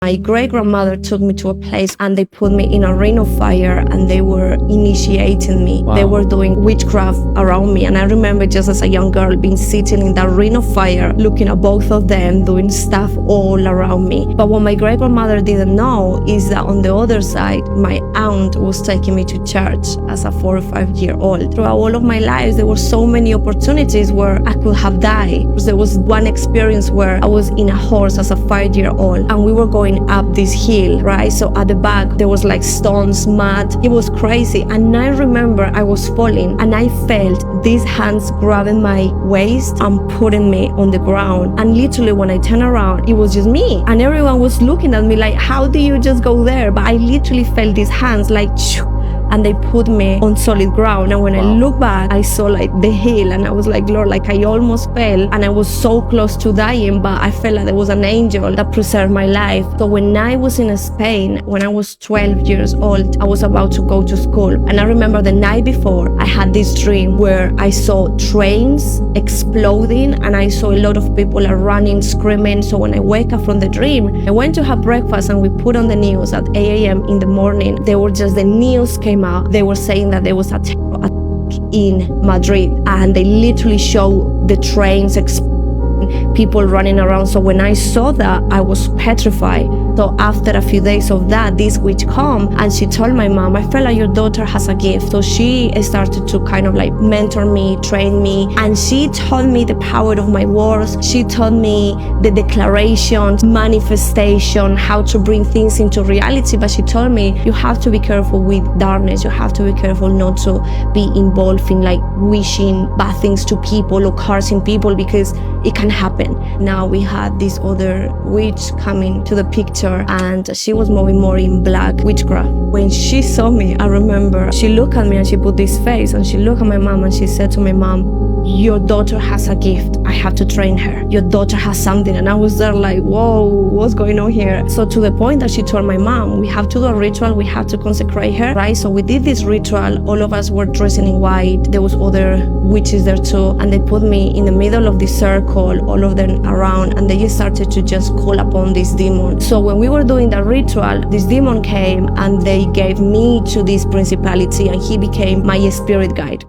My great-grandmother took me to a place and they put me in a ring of fire and they were initiating me. Wow. They were doing witchcraft around me. And I remember just as a young girl being sitting in that ring of fire, looking at both of them, doing stuff all around me. But what my great-grandmother didn't know is that on the other side, my aunt was taking me to church as a 4 or 5 year old. Throughout all of my life, there were so many opportunities where I could have died. There was one experience where I was in a horse as a 5-year-old and we were going up this hill, right? So at the back there was like stones, mud. It was crazy. And I remember I was falling and I felt these hands grabbing my waist and putting me on the ground. And literally when I turned around, it was just me. And everyone was looking at me like, how do you just go there? But I literally felt these hands like and they put me on solid ground. And when I look back, I saw like the hill and I was like, Lord, like I almost fell and I was so close to dying, but I felt like there was an angel that preserved my life. So when I was in Spain, when I was 12 years old, I was about to go to school. And I remember the night before, I had this dream where I saw trains exploding and I saw a lot of people are running, screaming. So when I wake up from the dream, I went to have breakfast and we put on the news at 8 a.m. in the morning. There were just the news came out. They were saying that there was a terror attack in Madrid and they literally showed the trains people running around. So when I saw that, I was petrified. So after a few days of that, this witch come and she told my mom, I feel like your daughter has a gift. So she started to kind of like mentor me, train me, and she told me the power of my words. She taught me the declarations, manifestation, how to bring things into reality. But she told me, you have to be careful with darkness. You have to be careful not to be involved in like wishing bad things to people or cursing people because it can happen. Now we had this other witch coming to the picture and she was more in black witchcraft. When she saw me, I remember she looked at me and she put this face and she looked at my mom and she said to my mom, your daughter has a gift. I have to train her. Your daughter has something. And I was there like, whoa, what's going on here? So to the point that she told my mom, we have to do a ritual. We have to consecrate her, right? So we did this ritual. All of us were dressing in white. There was other witches there too. And they put me in the middle of the circle, all of them around, and they just started to just call upon this demon. So when we were doing the ritual, this demon came and they gave me to this principality and he became my spirit guide.